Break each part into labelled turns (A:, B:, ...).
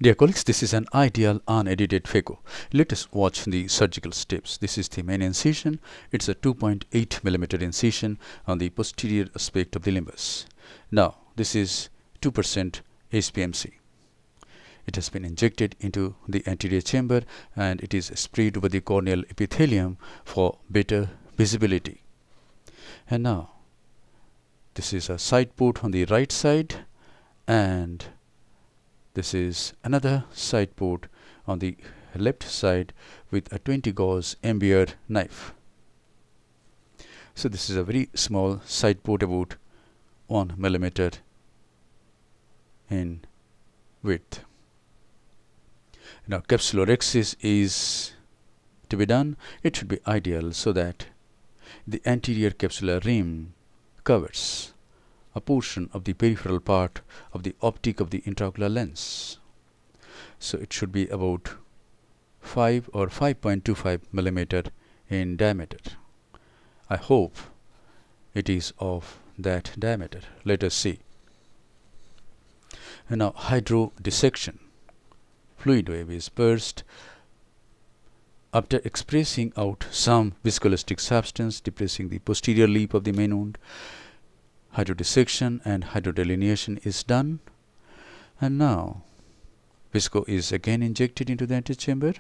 A: Dear colleagues, this is an ideal unedited phaco. Let us watch the surgical steps. This is the main incision. It's a 2.8 mm incision on the posterior aspect of the limbus. Now, this is 2% HPMC. It has been injected into the anterior chamber and it is sprayed over the corneal epithelium for better visibility. And now, this is a side port on the right side, and this is another side port on the left side with a 20 gauge Embier knife. So this is a very small side port, about 1 millimeter in width. Now capsulorhexis is to be done. It should be ideal so that the anterior capsular rim covers a portion of the peripheral part of the optic of the intraocular lens. So it should be about 5 or 5.25 millimeter in diameter. I hope it is of that diameter. Let us see. And now hydrodissection. Fluid wave is burst after expressing out some viscoelastic substance depressing the posterior lip of the main wound. Hydrodissection and hydrodelineation is done, and now visco is again injected into the antechamber,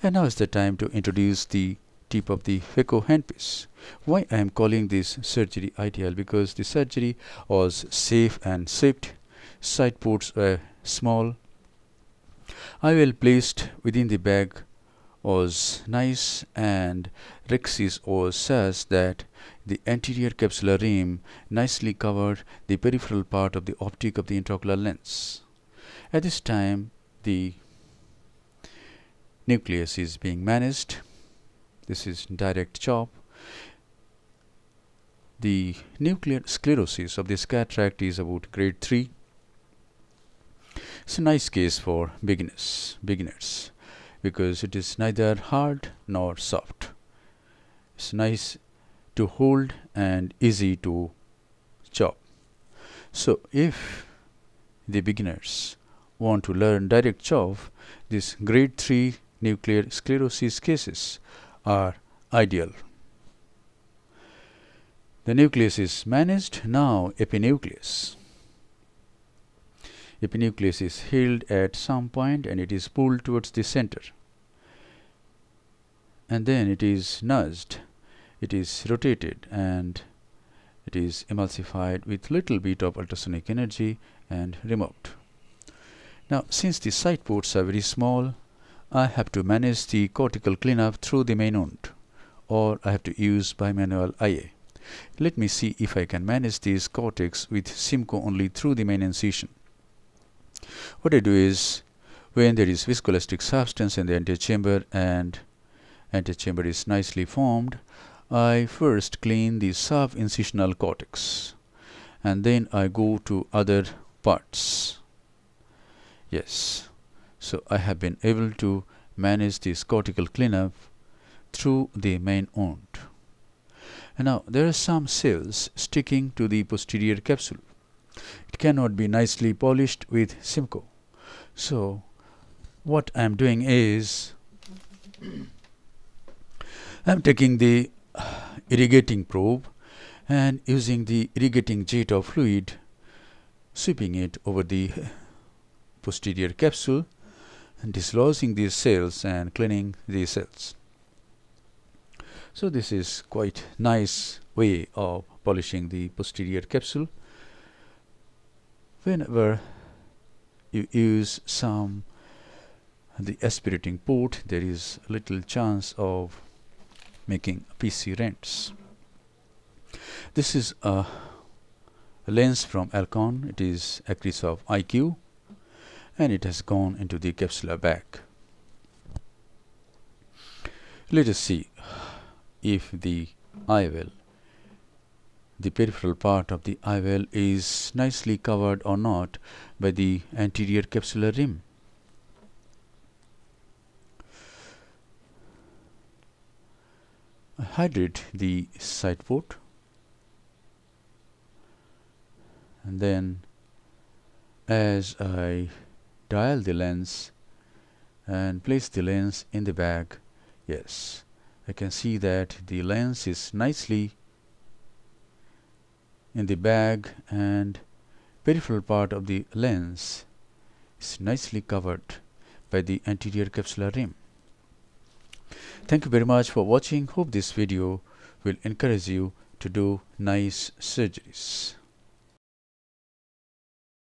A: and now is the time to introduce the tip of the phaco handpiece. Why I am calling this surgery ideal? Because the surgery was safe and swift. Side ports were small. IOL placed within the bag was nice, and rhexis was such that the anterior capsular rim nicely covered the peripheral part of the optic of the intraocular lens. At this time, the nucleus is being managed. This is direct chop. The nuclear sclerosis of this cataract is about grade 3. It's a nice case for beginners because it is neither hard nor soft. It's nice to hold and easy to chop. So if the beginners want to learn direct chop, these grade 3 nuclear sclerosis cases are ideal. The nucleus is managed. Now epinucleus. Epinucleus is held at some point and it is pulled towards the center, and then it is nudged, it is rotated, and it is emulsified with little bit of ultrasonic energy and removed. Now since the side ports are very small, I have to manage the cortical cleanup through the main wound, or I have to use bimanual IA. Let me see if I can manage these cortex with Simcoe only through the main incision. What I do is, when there is viscoelastic substance in the antechamber and antechamber is nicely formed, I first clean the sub-incisional cortex and then I go to other parts. Yes, so I have been able to manage this cortical cleanup through the main wound. And now there are some cells sticking to the posterior capsule. It cannot be nicely polished with Simcoe. So what I am doing is I am taking the irrigating probe and using the irrigating jet of fluid, sweeping it over the posterior capsule and dislodging these cells and cleaning these cells. So this is quite nice way of polishing the posterior capsule. Whenever you use the aspirating port, there is little chance of making PC rents. This is a lens from Alcon. It is Acrysov IQ, and it has gone into the capsular bag. Let us see if the IOL, the peripheral part of the IOL, is nicely covered or not by the anterior capsular rim. I hydrate the side port and then as I dial the lens and place the lens in the bag. Yes, I can see that the lens is nicely in the bag, and peripheral part of the lens is nicely covered by the anterior capsular rim. Thank you very much for watching. Hope this video will encourage you to do nice surgeries.